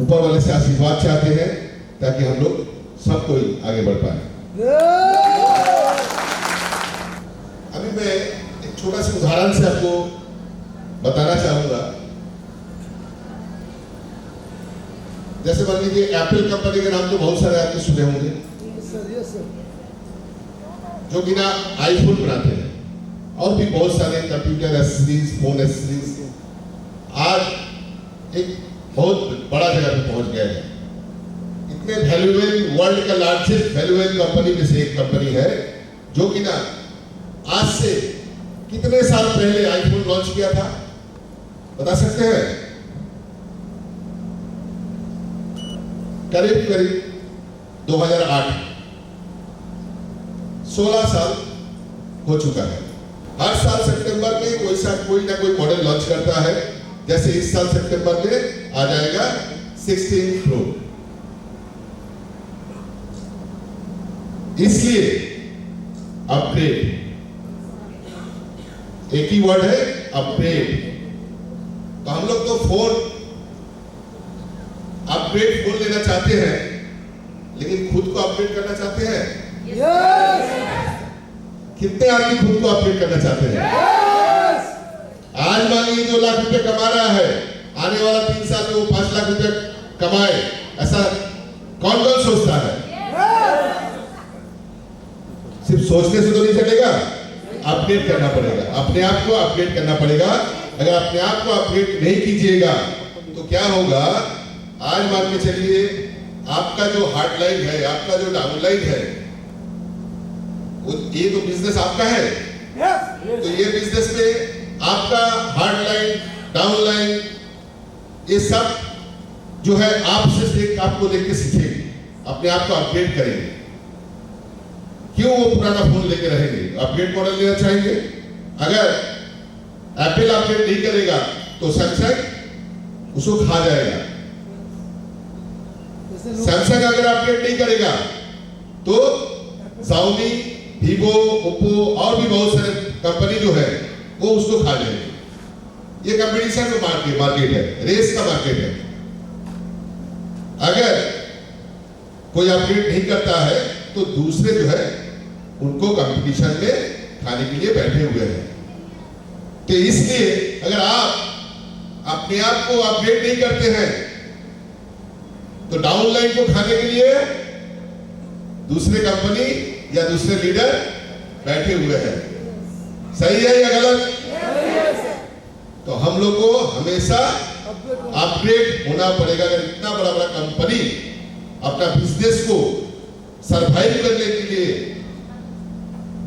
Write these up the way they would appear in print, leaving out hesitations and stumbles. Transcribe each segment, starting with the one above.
ऊपर वाले से आशीर्वाद चाहते हैं ताकि हम लोग सब कोई आगे बढ़ पाए। अभी मैं एक छोटा सा उदाहरण से आपको बताना चाहूंगा। जैसे मान लीजिए एप्पल कंपनी के नाम तो बहुत सारे आपने सुने होंगे, जो बिना आईफोन बनाते हैं, और भी बहुत सारे कंप्यूटर एसेसरीज, फोन एसेसरीज आज एक बहुत बड़ा जगह पे पहुंच गए हैं। इतने वैल्यूएबल, वर्ल्ड का लार्जेस्ट वैल्यूएबल कंपनी में से एक कंपनी है जो कि ना आज से कितने साल पहले आईफोन लॉन्च किया था, बता सकते हैं? करीब 2008, 16 साल हो चुका है। हर साल सितंबर में कोई ना कोई मॉडल लॉन्च करता है। जैसे इस साल सितंबर में आ जाएगा 16 प्रो। इसलिए अपग्रेड, एक ही वर्ड है अपग्रेड। तो हम लोग तो फोन अपग्रेड फोन लेना चाहते हैं, लेकिन खुद को अपग्रेड करना चाहते हैं? यस। कितने आदमी खुद को अपग्रेड करना चाहते हैं? आज मान लीजिए 2 लाख रुपए कमा रहा है, आने वाला 3 साल में वो 5 लाख रुपए कमाए, ऐसा कौन कौन सोचता है? सिर्फ सोचने से तो नहीं चलेगा, अपडेट करना पड़ेगा, अपने आप को अपडेट करना पड़ेगा। अगर अपने आप को अपडेट नहीं कीजिएगा तो क्या होगा? आज मान के चलिए आपका जो हार्ड लाइन है, आपका जो डाउन लाइन है, ये तो बिजनेस आपका है। तो ये बिजनेस में आपका हार्ड लाइन, डाउन लाइन, ये सब जो है आपको देख के सीखेंगे, अपने आप को अपग्रेड करेंगे। क्यों वो पुराना फोन लेके रहेंगे? अपग्रेड मॉडल लेना चाहेंगे। अगर एप्पल अपग्रेड नहीं करेगा तो सैमसंग उसको खा जाएगा। सैमसंग अगर अपग्रेड नहीं करेगा तो Xiaomi, Vivo, Oppo और भी बहुत सारे कंपनी जो है वो उसको खा जाएंगे। ये कंपटीशन का मार्केट है, रेस का मार्केट है। अगर कोई अपग्रेड नहीं करता है तो दूसरे जो है उनको कंपटीशन में खाने के लिए बैठे हुए हैं। तो इसलिए अगर आप अपने आप को अपग्रेड नहीं करते हैं तो डाउन लाइन को खाने के लिए दूसरे कंपनी या दूसरे लीडर बैठे हुए हैं। सही है या गलत? तो हम लोग को हमेशा अपग्रेड होना पड़ेगा। अगर इतना बड़ा बड़ा कंपनी अपना बिजनेस को सरवाइव करने के लिए,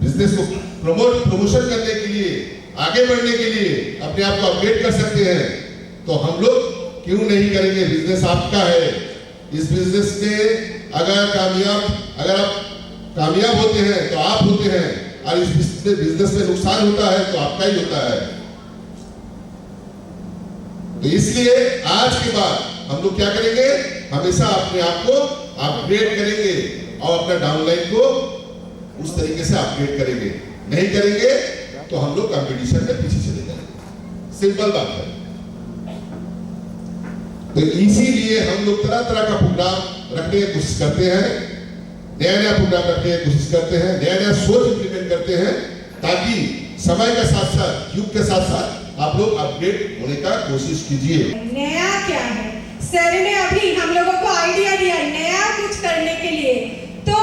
बिजनेस को प्रमोशन करने के लिए, आगे बढ़ने के लिए अपने आप को अपग्रेड कर सकते हैं, तो हम लोग क्यों नहीं करेंगे? बिजनेस आपका है। इस बिजनेस में अगर आप कामयाब होते हैं तो आप होते हैं, और इस बिजनेस में नुकसान होता है तो आपका ही होता है। तो इसलिए आज के बाद हम लोग क्या करेंगे? हमेशा अपने आप को अपग्रेड करेंगे और अपना डाउनलाइन को उस तरीके से अपग्रेड करेंगे। नहीं करेंगे तो हम लोग कंपटीशन में पीछे चले जाएंगे। सिंपल बात है। तो इसीलिए हम लोग तरह तरह का प्रोग्राम रखने की कोशिश करते हैं, नया प्रोग्राम रखने की कोशिश करते हैं, नया सोच इंप्लीमेंट करते हैं, ताकि समय के साथ साथ, युग के साथ साथ आप लोग अपडेट होने का कोशिश कीजिए। नया क्या है? सर ने अभी हम लोगों को आइडिया दिया नया कुछ करने के लिए। तो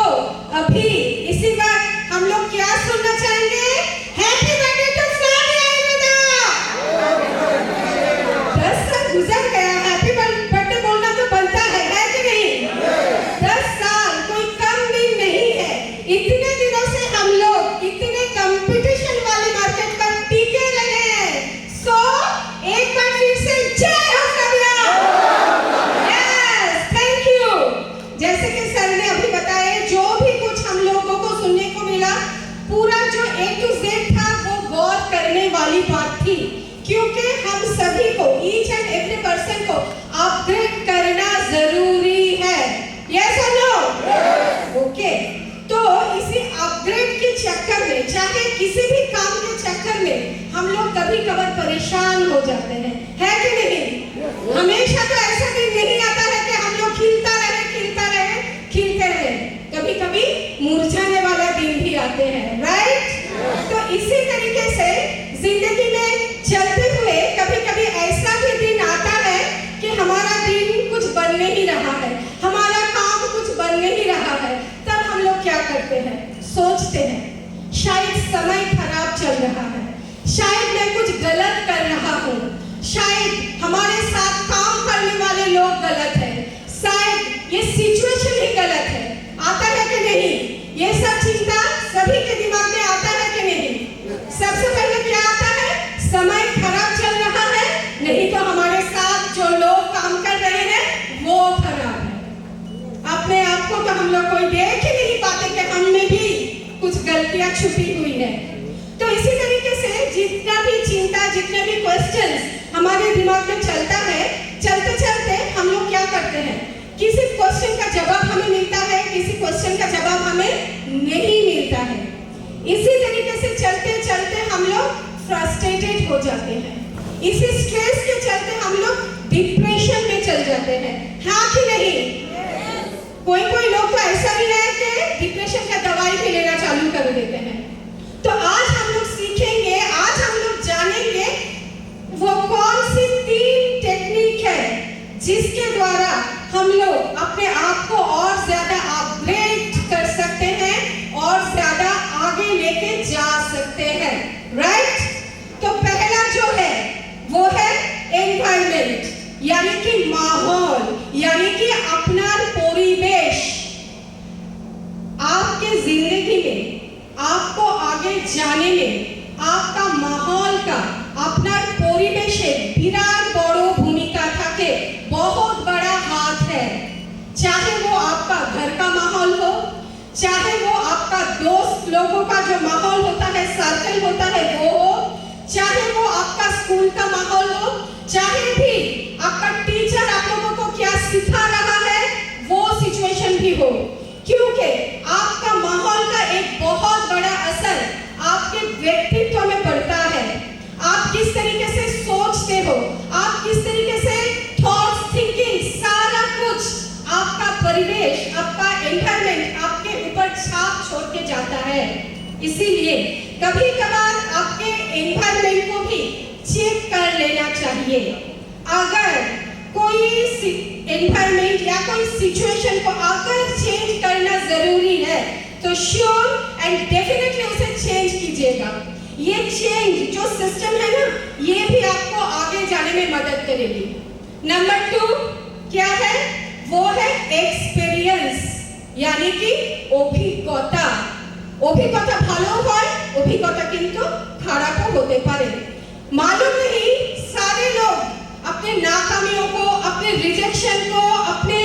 अभी इसी बात हम लोग क्या सुनना चाहेंगे? हैप्पी बर्थडे टू फ्लानी अलविदा। 10 साल गुजर गया, हैप्पी बर्थडे बोलना तो बनता है कि नहीं? 10 साल कोई कम दिन नहीं है। इतने दिनों से हम लोग इतने कंपटीशन वाले मार्केट पर टिके रहे हैं। सो एक बार फिर से जय हो कबीरा। Yes, thank you. जैसे कि सर ने अभी बताया, जो भी कुछ हम लोगों को सुनने को मिला, पूरा जो A to Z था वो गौर करने वाली बात थी, क्योंकि हम सभी को, ईच एंड एवरी पर्सन को अपग्रेड करना जरूरी है। यस और नो? ओके। तो इसी अपग्रेड के चक्कर में, चाहे किसी भी काम के चक्कर में, हम लोग कभी कभार परेशान हो जाते हैं, है कि नहीं? हमेशा तो ऐसा दिन नहीं आता है शायद मैं कुछ गलत कर रहा हूँ, शायद हमारे साथ काम करने वाले लोग गलत हैं, शायद ये सिचुएशन ही गलत है। आता है कि नहीं? ये सब चिंता सभी के दिमाग में आता है कि नहीं? सबसे पहले क्या आता है? समय खराब चल रहा है, नहीं तो हमारे साथ जो लोग काम कर रहे हैं वो खराब है। अपने आप को तो हम लोग कोई देख ही नहीं पाते कि हम में भी कुछ गलतियां छुपी हुई है। तो इसी तरीके से जितना भी चिंता, जितने भी क्वेश्चंस हमारे दिमाग में चलता है, चलते चलते हम लोग क्या करते हैं? किसी क्वेश्चन का जवाब हमें मिलता है, किसी क्वेश्चन का जवाब हमें नहीं मिलता है। इसी तरीके से चलते चलते हम लोग फ्रस्ट्रेटेड हो जाते हैं। इसी स्ट्रेस के चलते हम लोग डिप्रेशन में चल जाते हैं। हाँ कि नहीं? कोई कोई लोग तो ऐसा भी है कि डिप्रेशन का दवाई भी लेना चालू कर देते हैं। तो आज हम लोग सीखेंगे, आज हम लोग जानेंगे वो कौन सी 3 टेक्निक है जिसके द्वारा हम लोग अपने आप को और ज्यादा अपग्रेड कर सकते हैं और ज्यादा आगे लेके जा सकते हैं। राइट? तो पहला जो है वो है एनवायरनमेंट, यानी कि माहौल, यानी कि अपना परिवेश। आपके जिंदगी में, आपको आगे जाने में आपका माहौल का, अपना परिवेश विराट बड़ो भूमिका থাকে, बहुत बड़ा हाथ है। चाहे वो आपका घर का माहौल हो, चाहे वो आपका दोस्त लोगों का जो माहौल होता है, सर्कल होता है वो हो, चाहे वो आपका स्कूल का माहौल हो, चाहे भी आपका टीचर आप लोगों को क्या सिखा रहा है वो सिचुएशन भी हो, क्योंकि आपका माहौल का एक बहुत बड़ा असर आपके व्यक्तित्व में पड़ता है। आप किस तरीके से सोचते हो, आप किस तरीके से थॉट्स, थिंकिंग, सारा कुछ आपका परिवेश, आपका एनवायरनमेंट आपके ऊपर छाप छोड़ के जाता है। इसीलिए कभी कभार आपके एनवायरनमेंट को भी चेक कर लेना चाहिए। अगर कोई एनवायरनमेंट या कोई सिचुएशन को अगर चेंज करना जरूरी है तो श्योर एंड डेफिनेटली उसे चेंज कीजिएगा। ये चेंज जो सिस्टम है ना, ये भी आपको आगे जाने में मदद करेगी। नंबर 2 क्या है? वो है एक्सपीरियंस, यानी कि অভিজ্ঞতা। অভিজ্ঞতা ভালো হয়, অভিজ্ঞতা কিন্তু খারাপও হতে পারে। मालूम नहीं सारे लोग अपने नाकामियों को, अपने रिजेक्शन को, अपने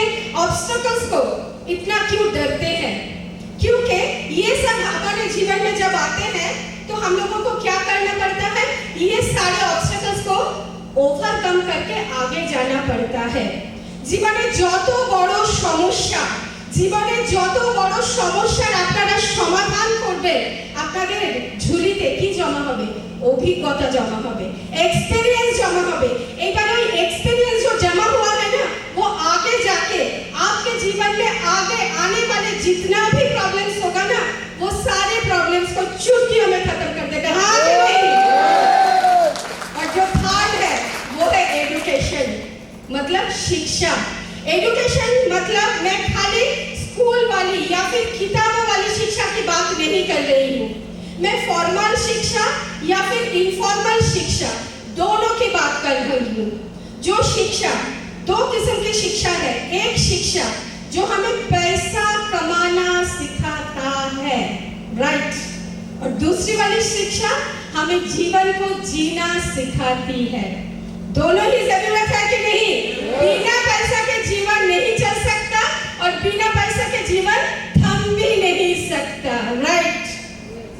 ऑब्स्टेकल्स को इतना क्यों डरते हैं? क्योंकि ये सब हमारे जीवन में जब आते हैं तो हम लोगों को क्या करना पड़ता है? ये सारे ऑब्स्टेकल्स को ओवरकम करके आगे जाना पड़ता है। জীবনে যত বড় সমস্যা, জীবনে যত বড় সমস্যার আপনারা সমাধান করবেন, আপনাদের ঝুলিতে কি জমা হবে? অভিজ্ঞতা জমা হবে, एक्सपीरियंस जमा হবে। एक बार वो एक्सपीरियंस जो जमा हुआ है ना, वो आगे जाके आपके जीवन में आगे आने वाले जितना भी प्रॉब्लम्स होगा ना, वो सारे प्रॉब्लम्स को चुटकियों में खत्म कर देगा। हाँ कि नहीं? और जो थर्ड है वो है एजुकेशन, मतलब शिक्षा। एजुकेशन मतलब मैं खाली स्कूल वाली या फिर किताबों वाली शिक्षा की बात नहीं कर रही हूँ। मैं फॉर्मल शिक्षा या फिर इनफॉर्मल शिक्षा दोनों की बात कर रही हूँ। जो शिक्षा, 2 किस्म की शिक्षा है। एक शिक्षा जो हमें पैसा कमाना सिखाता है, राइट, और दूसरी वाली शिक्षा हमें जीवन को जीना सिखाती है। दोनों ही जरूरत है कि नहीं? बिना पैसा के जीवन नहीं चल सकता और बिना पैसा के जीवन थम भी नहीं सकता, राइट।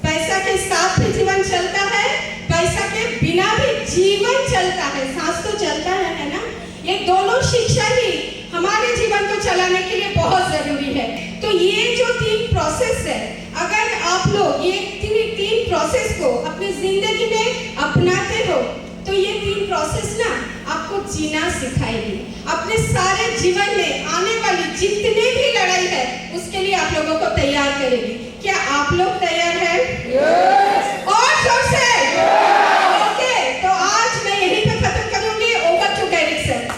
पैसा के साथ भी जीवन चलता है, पैसा के बिना भी जीवन चलता है, सांस तो चलता है ना। ये दोनों शिक्षा ही हमारे जीवन को चलाने के लिए बहुत जरूरी है। तो ये जो 3 प्रोसेस है, अगर आप लोग ये 3 प्रोसेस को अपनी जिंदगी में अपनाते हो तो ये 3 प्रोसेस ना आपको जीना सिखाएगी। अपने सारे जीवन में आने वाली जितने भी लड़ाई है उसके लिए आप लोगों को तैयार करेगी।